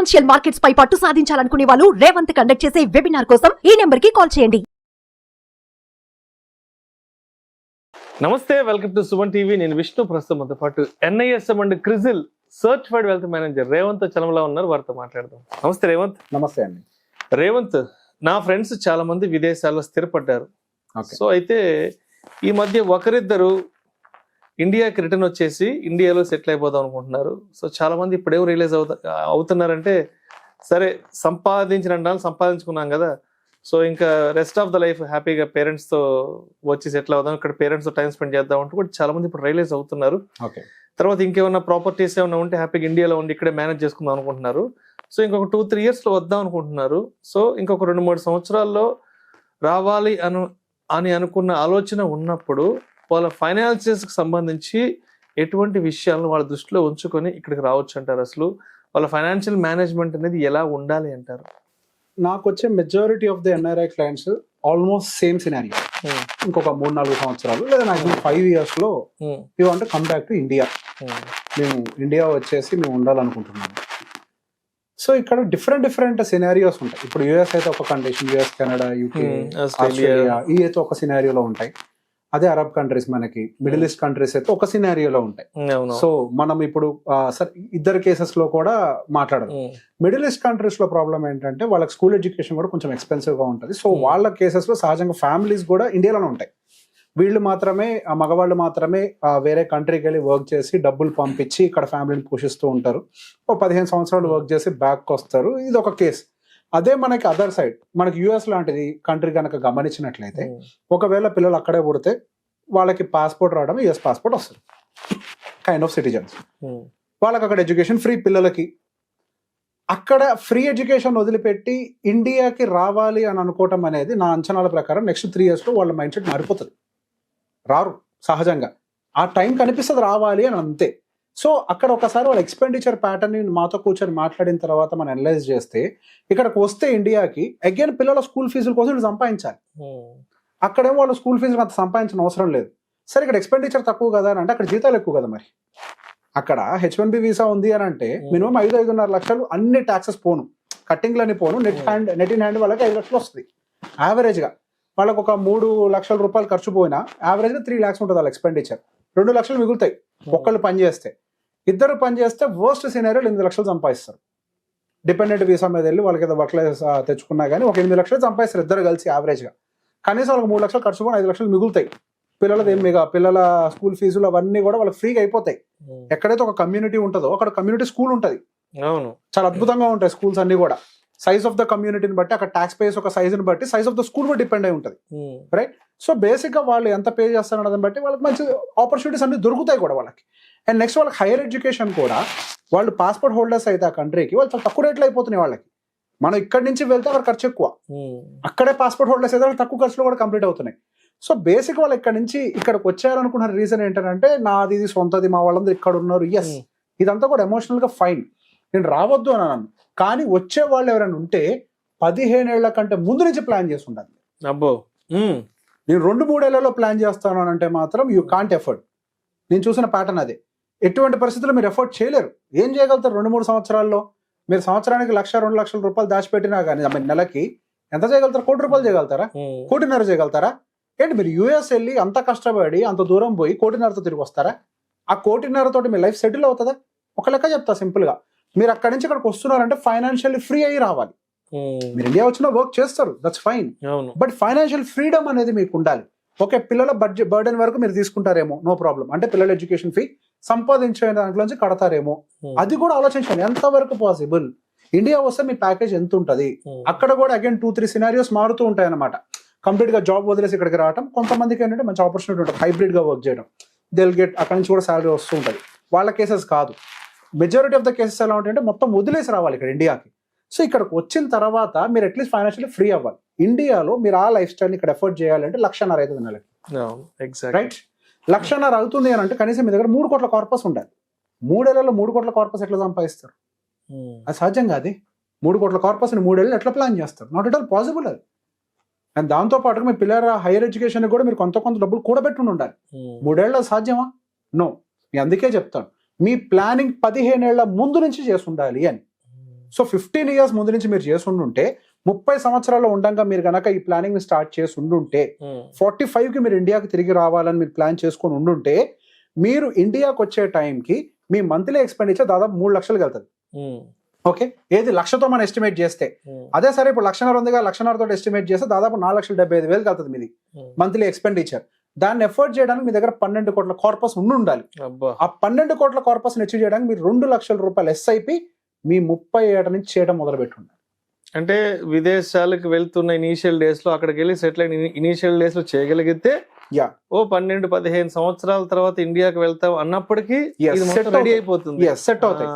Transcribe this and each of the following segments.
Financial markets పై పట్టు సాధించాలనుకునే వాళ్ళు Revanth conduct చేసే వెబినార్ కోసం ఈ నెంబర్ కి కాల్ చేయండి. నమస్తే, వెల్కమ్ టు సుమన్ టీవీ. నేను విష్ణు. ప్రస్తుతం మనతో పాటు NISM and CRISIL certified wealth manager Revanth Chalamala ఉన్నారు. వారితో మాట్లాడదాం. నమస్తే రేవంత్. నమస్తే అండి. రేవంత్, నా ఫ్రెండ్స్ చాలా మంది విదేశాల్లో స్థిరపడ్డారు. సో అయితే ఈ మధ్య ఒకరిద్దరు ఇండియాకి రిటర్న్ వచ్చేసి ఇండియాలో సెటిల్ అయిపోదాం అనుకుంటున్నారు. సో చాలా మంది ఇప్పుడేమో రియలైజ్ అవుతున్నారంటే, సరే సంపాదించుకున్నాం కదా, సో ఇంకా రెస్ట్ ఆఫ్ ద లైఫ్ హ్యాపీగా పేరెంట్స్తో వచ్చి సెటిల్ అవుదాం, ఇక్కడ పేరెంట్స్తో టైం స్పెండ్ చేద్దాం అంటూ కూడా చాలా మంది ఇప్పుడు రియలైజ్ అవుతున్నారు. తర్వాత ఇంకేమన్నా ప్రాపర్టీస్ ఏమైనా ఉంటే హ్యాపీగా ఇండియాలో ఉండి ఇక్కడే మేనేజ్ చేసుకుందాం అనుకుంటున్నారు. సో ఇంకొక 2-3 yearsలో వద్దాం అనుకుంటున్నారు. సో ఇంకొక 2-3 సంవత్సరాల్లో రావాలి అని అనుకున్న ఆలోచన ఉన్నప్పుడు వాళ్ళ ఫైనాన్షియల్స్కి సంబంధించి ఎటువంటి విషయాలను వాళ్ళ దృష్టిలో ఉంచుకొని ఇక్కడికి రావచ్చు అంటారు? అసలు వాళ్ళ ఫైనాన్షియల్ మేనేజ్మెంట్ అనేది ఎలా ఉండాలి అంటారు? నాకు వచ్చే majority of the NRI clients almost same scenario. ఇంకొక 3-4 సంవత్సరాలు లేదా మాక్సిమం 5 yearsలో you want to come back to India. మేము ఇండియా వచ్చేసి మేము ఉండాలనుకుంటున్నాము. సో ఇక్కడ డిఫరెంట్ సినారియోస్ ఉంటాయి. ఇప్పుడు US అయితే ఒక condition, US, Canada, UK, Australia ఈ అయితే ఒక సినారియోలో ఉంటాయి. అదే అరబ్ కంట్రీస్, మనకి మిడిల్ ఈస్ట్ కంట్రీస్ అయితే ఒక సినారియోలో ఉంటాయి. సో మనం ఇప్పుడు ఇద్దరు కేసెస్ లో కూడా మాట్లాడదు. మిడిల్ ఈస్ట్ కంట్రీస్ లో ప్రాబ్లం ఏంటంటే వాళ్ళకి స్కూల్ ఎడ్యుకేషన్ కూడా కొంచెం ఎక్స్పెన్సివ్ గా ఉంటుంది. సో వాళ్ళ కేసెస్ లో సహజంగా ఫ్యామిలీస్ కూడా ఇండియాలోనే ఉంటాయి. వీళ్ళు మాత్రమే, మగవాళ్ళు మాత్రమే వేరే కంట్రీకి వెళ్ళి వర్క్ చేసి డబ్బులు పంపించి ఇక్కడ ఫ్యామిలీని పోషిస్తూ ఉంటారు. 15 సంవత్సరాలు వర్క్ చేసి బ్యాక్ వస్తారు. ఇది ఒక కేసు. అదే మనకి అదర్ సైడ్, మనకి US లాంటిది కంట్రీ కనుక గమనించినట్లయితే, ఒకవేళ పిల్లలు అక్కడే పుడితే వాళ్ళకి పాస్పోర్ట్ రావడం US పాస్పోర్ట్ వస్తుంది, కైండ్ ఆఫ్ సిటిజన్స్. వాళ్ళకి అక్కడ ఎడ్యుకేషన్ ఫ్రీ పిల్లలకి. అక్కడ ఫ్రీ ఎడ్యుకేషన్ వదిలిపెట్టి ఇండియాకి రావాలి అని అనుకోవటం అనేది నా అంచనాల ప్రకారం నెక్స్ట్ 3 yearsలో వాళ్ళ మైండ్ సెట్ మారిపోతుంది. రారు సహజంగా. ఆ టైం కనిపిస్తుంది రావాలి అని, అంతే. సో అక్కడ ఒకసారి వాళ్ళ ఎక్స్పెండిచర్ ప్యాటర్న్ మాతో కూర్చొని మాట్లాడిన తర్వాత మనం అనలైజ్ చేస్తే, ఇక్కడికి వస్తే ఇండియాకి అగైన్ పిల్లల స్కూల్ ఫీజుల కోసం వీళ్ళు సంపాదించాలి. అక్కడేమో వాళ్ళు స్కూల్ ఫీజులు అంత సంపాదించిన అవసరం లేదు. సరే ఇక్కడ ఎక్స్పెండిచర్ తక్కువ కదా అని అంటే అక్కడ జీతాలు ఎక్కువ కదా. మరి అక్కడ H1B వీసా ఉంది అని అంటే మినిమం 5-5.5 లక్షలు అన్ని ట్యాక్సెస్ పోను, కట్టింగ్లని పోను, నెట్ ఇన్ హ్యాండ్ వాళ్ళకి 5 లక్షలు వస్తుంది యావరేజ్గా. వాళ్ళకి ఒక 3 లక్షల రూపాయలు ఖర్చు పోయినా యావరేజ్గా 3 lakhs ఉంటుంది వాళ్ళ ఎక్స్పెండిచర్. 2 లక్షలు మిగులుతాయి ఒక్కళ్ళు పని చేస్తే. ఇద్దరు పని చేస్తే వర్స్ట్ సినారియోలో 8 లక్షలు సంపాదిస్తారు. డిపెండెంట్ వీసా మీద వెళ్ళి వాళ్ళకి ఏదో వర్క్లో తెచ్చుకున్నా కానీ ఒక 8 లక్షలు సంపాదిస్తారు ఇద్దరు కలిసి యావరేజ్గా. కనీసం వాళ్ళకి 3 లక్షలు ఖర్చు పోయి 5 లక్షలు మిగులుతాయి. పిల్లలది పిల్లల స్కూల్ ఫీజులు అవన్నీ కూడా వాళ్ళకి ఫ్రీగా అయిపోతాయి. ఎక్కడైతే ఒక కమ్యూనిటీ ఉంటుందో అక్కడ కమ్యూనిటీ స్కూల్ ఉంటుంది. చాలా అద్భుతంగా ఉంటాయి స్కూల్స్ అన్ని కూడా. సైజ్ ఆఫ్ ద కమ్యూనిటీని బట్టి, అక్కడ ట్యాక్స్ పేస్ ఒక సైజుని బట్టి సైజ్ ఆఫ్ ద స్కూల్ కూడా డిపెండ్ అయి ఉంటుంది, రైట్? సో బేసిక్గా వాళ్ళు ఎంత పే చేస్తారన్నదాన్ని బట్టి వాళ్ళకి మంచి ఆపర్చునిటీస్ అన్ని దొరుకుతాయి కూడా వాళ్ళకి. అండ్ నెక్స్ట్ వాళ్ళకి హైయర్ ఎడ్యుకేషన్ కూడా, వాళ్ళు పాస్పోర్ట్ హోల్డర్స్ అయితే ఆ కంట్రీకి వాళ్ళు చాలా తక్కువ రేట్లో అయిపోతున్నాయి వాళ్ళకి. మనం ఇక్కడి నుంచి వెళ్తే అక్కడ ఖర్చు ఎక్కువ, అక్కడే పాస్పోర్ట్ హోల్డర్స్ అయితే వాళ్ళు తక్కువ ఖర్చులో కూడా కంప్లీట్ అవుతున్నాయి. సో బేసిక్ వాళ్ళు ఇక్కడ నుంచి ఇక్కడికి వచ్చారనుకున్న రీజన్ ఏంటంటే, నాది ఇది సొంతది, మా వాళ్ళందరూ ఇక్కడ ఉన్నారు. ఎస్, ఇదంతా కూడా ఎమోషనల్గా ఫైన్, నేను రావద్దు అని అన్నాను. కానీ వచ్చే వాళ్ళు ఎవరైనా ఉంటే 15 ఏళ్ల కంటే ముందు నుంచి ప్లాన్ చేసి ఉండాలి. అబ్బో, నేను 2-3 ఏళ్లలో ప్లాన్ చేస్తాను అని అంటే మాత్రం యూ కాంట్ ఎఫర్ట్. నేను చూసిన ప్యాటర్న్ అదే. ఎటువంటి పరిస్థితుల్లో మీరు ఎఫర్ట్ చేయలేరు. ఏం చేయగలుగుతారు 2-3 సంవత్సరాల్లో? మీరు సంవత్సరానికి 1-2 లక్షల రూపాయలు దాచిపెట్టినా కానీ నెలకి ఎంత చేయగలుగుతారు? 1 కోటి రూపాయలు చేయగలుగుతారా? 1.5 కోటి చేయగలుగుతారా? ఏంటి మీరు US వెళ్ళి అంత కష్టపడి అంత దూరం పోయి 1.5 కోటితో తిరిగి వస్తారా? ఆ 1.5 కోటితోటి మీ లైఫ్ సెటిల్ అవుతుందా? ఒక లెక్క చెప్తా సింపుల్గా. మీరు అక్కడి నుంచి ఇక్కడికి వస్తున్నారంటే ఫైనాన్షియల్లీ ఫ్రీ అయ్యి రావాలి. మీరు ఇండియా వచ్చినా వర్క్ చేస్తారు, that's fine. But financial freedom అనేది మీకు ఉండాలి. ఓకే, పిల్లల బర్డెన్ వరకు మీరు తీసుకుంటారేమో, నో ప్రాబ్లం. అంటే పిల్లల ఎడ్యుకేషన్ ఫీ సంపాదించే దాంట్లోంచి కడతారేమో, అది కూడా ఆలోచించండి ఎంతవరకు పాసిబుల్. ఇండియా వస్తే మీ ప్యాకేజ్ ఎంత ఉంటుంది, అక్కడ కూడా అగైన్ 2-3 సినారియోస్ మారుతూ ఉంటాయి అన్నమాట. కంప్లీట్ గా జాబ్ వదిలేసి ఇక్కడికి రావడం, కొంతమందికి ఏంటంటే మంచి ఆపర్చునిటీ ఉంటుంది హైబ్రిడ్ గా వర్క్ చేయడం, దిల్ గెట్ అక్కడి నుంచి కూడా శాలరీ వస్తూ ఉంటుంది. వాళ్ళ కేసెస్ కాదు. మెజారిటీ ఆఫ్ ద కేసెస్ ఎలా ఉంటాయంటే మొత్తం వదిలేసి రావాలి ఇక్కడ ఇండియాకి. సో ఇక్కడికి వచ్చిన తర్వాత మీరు అట్లీస్ట్ ఫైనాన్షియల్లీ ఫ్రీ అవ్వాలి. ఇండియాలో మీరు ఆ లైఫ్ స్టైల్ ఇక్కడ ఎఫర్ట్ చేయాలంటే 1.5 అవుతుంది నెలకి, రైట్? 1.5 అవుతుంది అని అంటే కనీసం మీ దగ్గర 3 కోట్ల కార్పస్ ఉండాలి. 3 ఏళ్లలో 3 కోట్ల కార్పస్ ఎట్లా సంపాదిస్తారు? అది సహజంగా అది 3 కోట్ల కార్పస్ 3 ఏళ్ళు ఎట్లా ప్లాన్ చేస్తారు? నాట్ ఎట్ ఆల్ పాసిబుల్ అది. అండ్ దాంతో పాటుగా మీ పిల్లల హైయర్ ఎడ్యుకేషన్ కూడా మీరు కొంత డబ్బులు కూడబెట్టుకుని ఉండాలి. 3 ఏళ్ళ సాధ్యమా? నో. నేను అందుకే చెప్తాను, మీ ప్లానింగ్ 15 ఏళ్ల ముందు నుంచి చేసి ఉండాలి అని. సో 15 years ముందు నుంచి మీరు చేసి ఉండుంటే 30 సంవత్సరాలు ఉండగా మీరు గనక ఈ ప్లానింగ్ ని స్టార్ట్ చేసి ఉండుంటే 45 కి మీరు ఇండియాకి తిరిగి రావాలని మీరు ప్లాన్ చేసుకొని ఉండుంటే మీరు ఇండియాకి వచ్చే టైంకి మీ మంత్లీ ఎక్స్పెండిచర్ దాదాపు 3 లక్షలకు వెళ్తుంది. ఓకే, ఏది 1,00,000తో మనం ఎస్టిమేట్ చేస్తే. అదే సరే ఇప్పుడు 1,50,000 ఉందిగా, 1,50,000 తోటి ఎస్టిమేట్ చేస్తే దాదాపు 4,75,000 వెళ్తుంది మీది మంత్లీ ఎక్స్పెండిచర్. దాన్ని ఎఫోర్డ్ చేయడానికి మీ దగ్గర 12 కోట్ల కార్పస్ ఉండాలి. ఆ 12 కోట్ల కార్పస్ అచీవ్ చేయడానికి మీరు 2 లక్షల రూపాయలు ఎస్ఐపి మీ 30 ఏట నుంచి చేయడం మొదలు పెట్టుండాలి. అంటే విదేశాలకు వెళ్తున్న ఇనీషియల్ డేస్ లో అక్కడికి వెళ్ళి సెటిల్ అయిన ఇనీషియల్ డేస్ లో చేయగలిగితే ఓ 12-15 సంవత్సరాల తర్వాత ఇండియాకి వెళ్తాం అన్నప్పటికీ రెడీ అయిపోతుంది, సెట్ అవుతాయి.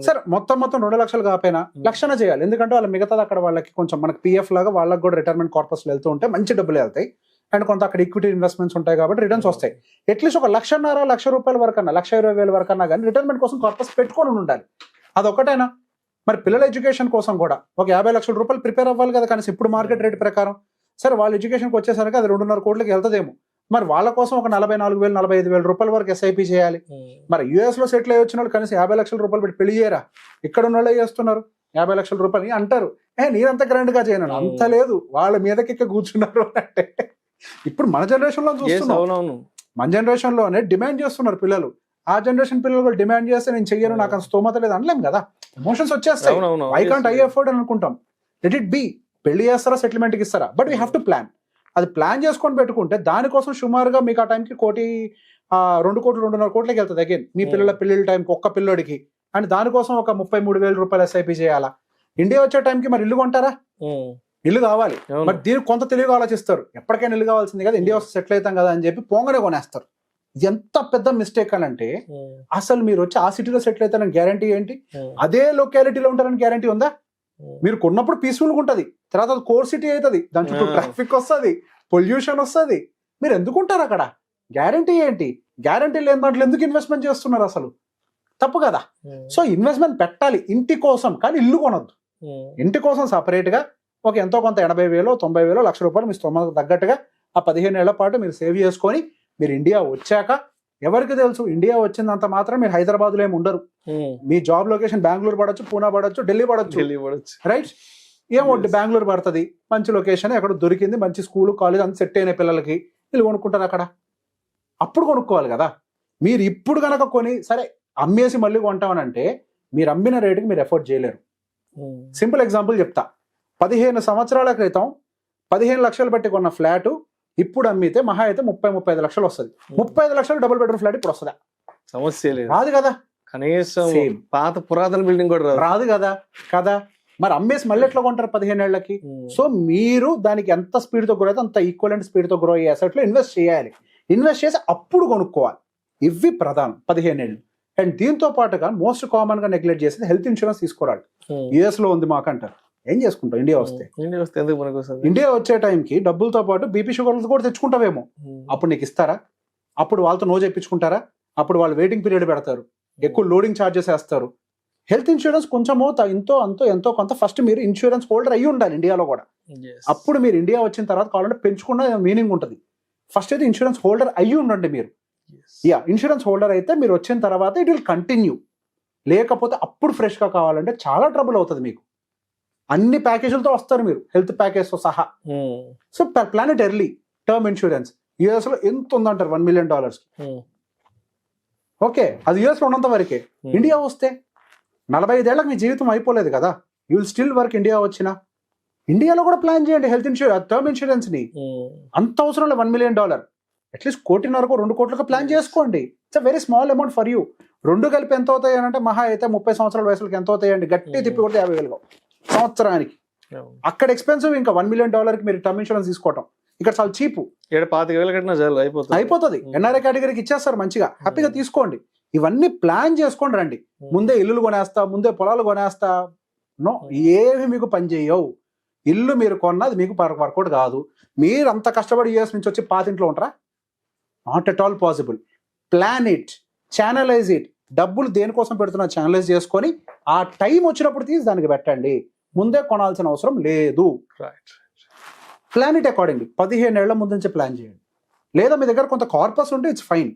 సార్ మొత్తం 2 లక్షలు కాకపోయినా లక్షణ చేయాలి. ఎందుకంటే వాళ్ళ మిగతాది అక్కడ వాళ్ళకి కొంచెం మనకి పిఎఫ్ లాగా వాళ్ళకి కూడా రిటైర్మెంట్ కార్పస్ వెళ్తూ ఉంటే మంచి డబ్బులు వెళ్తాయి. అండ్ కొంత అక్కడ ఈక్విటీ ఇన్వెస్ట్మెంట్స్ ఉంటాయి కాబట్టి రిటర్న్స్ వస్తాయి. అట్లీస్ట్ ఒక 1,50,000 1,00,000 రూపాయల వరకు అన్నా 1,20,000 వరకు అన్నా కానీ రిటైర్మెంట్ కోసం కార్పస్ పెట్టుకొని ఉండాలి. అదొకటైనా మరి పిల్లల ఎడ్యుకేషన్ కోసం కూడా ఒక 50 లక్షల రూపాయలు ప్రిపేర్ అవ్వాలి కదా. కానీ ఇప్పుడు మార్కెట్ రేట్ ప్రకారం సరే వాళ్ళ ఎడ్యుకేషన్కి వచ్చేసరికి అది 2.5 కోట్లకి వెళ్తుందేమో. మరి వాళ్ళ కోసం ఒక 44,000 45,000 రూపాయల వరకు ఎస్ఐపి చేయాలి. మరి యుఎస్ లో సెటిల్ అయ్యి వచ్చిన వాళ్ళు కనీసం 50 లక్షల రూపాయలు పెట్టి పెళ్లి చేయరా? ఇక్కడ ఉన్న వాళ్ళు చేస్తున్నారు 50 లక్షల రూపాయలు అంటారు. నేనంత గ్రాండ్ గా చేయను, అంత లేదు, వాళ్ళ మీదకి కూర్చున్నారు అంటే. ఇప్పుడు మన జనరేషన్ లో చూస్తున్నాం, మన జనరేషన్ లోనే డిమాండ్ చేస్తున్నారు పిల్లలు. ఆ జనరేషన్ పిల్లలు కూడా డిమాండ్ చేస్తే నేను చెయ్యను, నాకు అంత స్తోమత లేదు అనలేం కదా. ఎమోషన్స్ వచ్చేస్తాయి. ఐ కాంట్ ఐ అఫోర్డ్ అని అనుకుంటాం. Let it be. పెళ్లి చేస్తారా, సెటిల్మెంట్ కి ఇస్తారా, but we have to plan. అది ప్లాన్ చేసుకొని పెట్టుకుంటే దానికోసం సుమారుగా మీకు ఆ టైంకి 1 కోటి 2 కోట్లు 2.5 కోట్లకి వెళ్తుంది. అగైన్ మీ పిల్లల పెళ్లి టైంకి ఒక్క పిల్లోడికి. అండ్ దానికోసం ఒక 33,000 రూపాయలు ఎస్ఐపి చేయాలా? ఇండియా వచ్చే టైంకి మరి ఇల్లు కొంటారా? ఇల్లు కావాలి. మరి దీనికి కొంత తెలివిగా ఆలోచిస్తారు. ఎప్పటికైనా ఇల్లు కావాల్సింది కదా, ఇండియా వస్తే సెటిల్ అవుతాం కదా అని చెప్పి పోంగనే కొనేస్తారు. ఎంత పెద్ద మిస్టేక్ అని అంటే అసలు మీరు వచ్చి ఆ సిటీలో సెటిల్ అవుతారని గ్యారంటీ ఏంటి? అదే లొకాలిటీలో ఉంటారని గ్యారంటీ ఉందా? మీరు కొన్నప్పుడు పీస్ఫుల్గా ఉంటుంది, తర్వాత అది కోర్ సిటీ అవుతుంది, దాని చుట్టూ ట్రాఫిక్ వస్తుంది, పొల్యూషన్ వస్తుంది. మీరు ఎందుకుంటారు అక్కడ? గ్యారంటీ ఏంటి? గ్యారంటీ లేని దాంట్లో ఎందుకు ఇన్వెస్ట్మెంట్ చేస్తున్నారు? అసలు తప్పు కదా. సో ఇన్వెస్ట్మెంట్ పెట్టాలి ఇంటి కోసం, కానీ ఇల్లు కొనొద్దు. ఇంటి కోసం సపరేట్ గా ఒక ఎంతో కొంత 80,000 90,000 1,00,000 రూపాయలు మీ స్తోమతకు తగ్గట్టుగా ఆ 15 ఏళ్ల పాటు మీరు సేవ్ చేసుకొని మీరు ఇండియా వచ్చాక, ఎవరికి తెలుసు ఇండియా వచ్చిందంత మాత్రం మీరు హైదరాబాద్ లో ఏమి ఉండరు. మీ జాబ్ లొకేషన్ బెంగళూరు పడొచ్చు, పూనా పడొచ్చు, ఢిల్లీ పడొచ్చు, రైట్? ఏమొద్దు, బెంగళూరు పడుతుంది, మంచి లొకేషన్, ఎక్కడ దొరికింది, మంచి స్కూల్ కాలేజ్ అంత సెట్ అయిన పిల్లలకి వీళ్ళు కొనుక్కుంటారు అక్కడ. అప్పుడు కొనుక్కోవాలి కదా. మీరు ఇప్పుడు కనుక కొని సరే అమ్మేసి మళ్ళీ కొంటామనంటే మీరు అమ్మిన రేటుకి మీరు ఎఫోర్డ్ చేయలేరు. సింపుల్ ఎగ్జాంపుల్ చెప్తా. 15 సంవత్సరాల క్రితం 15 లక్షలు పెట్టి కొన్న ఫ్లాట్ ఇప్పుడు అమ్మితే మహా అయితే 30-35 లక్షలు వస్తుంది. 35 లక్షలు డబుల్ బెడ్రూమ్ ఫ్లాట్ ఇప్పుడు వస్తుందా? సమస్య లేదు, రాదు కదా. కనీసం పాత పురాతన బిల్డింగ్ కూడా రాదు కదా. కదా మరి అమ్మేసి మళ్ళీ ఎట్లా కొంటారు 15 ఏళ్లకి? సో మీరు దానికి ఎంత స్పీడ్ తో గ్రో అయితే అంత ఈక్వలెంట్ స్పీడ్ తో గ్రో అయ్యే అసెట్ లో ఇన్వెస్ట్ చేయాలి. ఇన్వెస్ట్ చేసి అప్పుడు కొనుక్కోవాలి. ఇవి ప్రధానం 15 ఏళ్ళు. అండ్ దీంతో పాటుగా మోస్ట్ కామన్ గా నెగ్లెక్ట్ చేసేది హెల్త్ ఇన్సూరెన్స్ తీసుకోవడానికి. యుఎస్ లో ఉంది మాకంటారు, ఏం చేసుకుంటాం ఇండియా వస్తే? ఇండియా వచ్చే టైంకి డబ్బులతో పాటు బీపీ షుగర్లు కూడా తెచ్చుకుంటావేమో. అప్పుడు నీకు ఇస్తారా? అప్పుడు వాళ్ళతో నో చెప్పించుకుంటారా? అప్పుడు వాళ్ళు వెయిటింగ్ పీరియడ్ పెడతారు, ఎక్కువ లోడింగ్ ఛార్జెస్ వేస్తారు. హెల్త్ ఇన్సూరెన్స్ కొంచెమో ఎంతో కొంత ఫస్ట్ మీరు ఇన్సూరెన్స్ హోల్డర్ అయ్యి ఉండాలి ఇండియాలో కూడా. అప్పుడు మీరు ఇండియా వచ్చిన తర్వాత కావాలంటే పెంచుకున్న మీనింగ్ ఉంటుంది. ఫస్ట్ అయితే ఇన్సూరెన్స్ హోల్డర్ అయ్యి ఉండండి మీరు. ఇన్సూరెన్స్ హోల్డర్ అయితే మీరు వచ్చిన తర్వాత ఇట్ విల్ కంటిన్యూ. లేకపోతే అప్పుడు ఫ్రెష్గా కావాలంటే చాలా ట్రబుల్ అవుతుంది మీకు. అన్ని ప్యాకేజీలతో వస్తారు మీరు, హెల్త్ ప్యాకేజ్తో సహా. So planet early term insurance US లో ఎంత ఉందంటారు $1 million. ఓకే, అది యుఎస్ లో ఉన్నంత వరకే. ఇండియా వస్తే 45 ఏళ్ళకి మీ జీవితం అయిపోలేదు కదా. You will still work. India వచ్చినా ఇండియాలో కూడా ప్లాన్ చేయండి హెల్త్ ఇన్సూరెన్స్, టర్మ్ ఇన్సూరెన్స్ ని. అంత అవసరం లేదు $1 million. అట్లీస్ట్ 1.5 కోట్లకు ప్లాన్ చేసుకోండి. It's a very small amount for you. 2 కలిపి ఎంత అవుతాయి అని అంటే మహా అయితే 30 సంవత్సరాల వయసులకి ఎంత అవుతాయండి? గట్టి తిప్పి కొడితే 50,000 సంవత్సరానికి. అక్కడ ఎక్స్పెన్సివ్. ఇంకా $1 million కి మీరు టర్మ్ ఇన్సూరెన్స్ తీసుకోవటం ఇక్కడ చాలా చీపు. 25,000 కట్టినా అయిపోతుంది. ఎన్ఆర్ఐ కేటగిరీకి ఇచ్చేస్తారు మంచిగా, హ్యాపీగా తీసుకోండి. ఇవన్నీ ప్లాన్ చేసుకోండి రండి. ముందే ఇల్లులు కొనేస్తా, ముందే పొలాలు కొనేస్తా, నో, ఏమి మీకు పని చేయవు. ఇల్లు మీరు కొన్నది మీకు వర్కౌట్ కాదు. మీరు అంత కష్టపడి యూఎస్ నుంచి వచ్చి పాతింట్లో ఉంటారా? Not at all possible. Plan it, channelize it. డబ్బులు దేనికోసం పెడుతున్నా ఛానలైజ్ చేసుకొని ఆ టైం వచ్చినప్పుడు తీసి దానికి పెట్టండి. ముందే కొనాల్సిన అవసరం లేదు. Plan it accordingly. 15 ఏళ్ల ముందు నుంచి ప్లాన్ చేయండి. లేదా మీ దగ్గర కొంత కార్పస్ ఉంటే ఇట్స్ ఫైన్.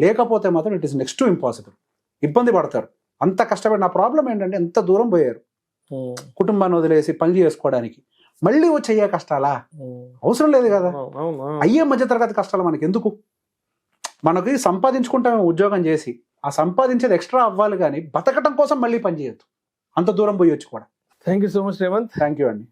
లేకపోతే మాత్రం it is next to impossible. ఇబ్బంది పడతారు. అంత కష్టపడి నా ప్రాబ్లం ఏంటంటే ఎంత దూరం పోయారు కుటుంబాన్ని వదిలేసి పని చేసుకోవడానికి, మళ్ళీ వచ్చి అయ్యే కష్టాలా? అవసరం లేదు కదా. అయ్యే మధ్యతరగతి కష్టాలు మనకి ఎందుకు? మనకి సంపాదించుకుంటామే ఉద్యోగం చేసి, ఆ సంపాదించేది ఎక్స్ట్రా అవ్వాలి కానీ బతకటం కోసం మళ్ళీ పని చేయొద్దు. అంత దూరం పోయి వచ్చి కూడా. Thank you so much Revanth. Thank you అండి.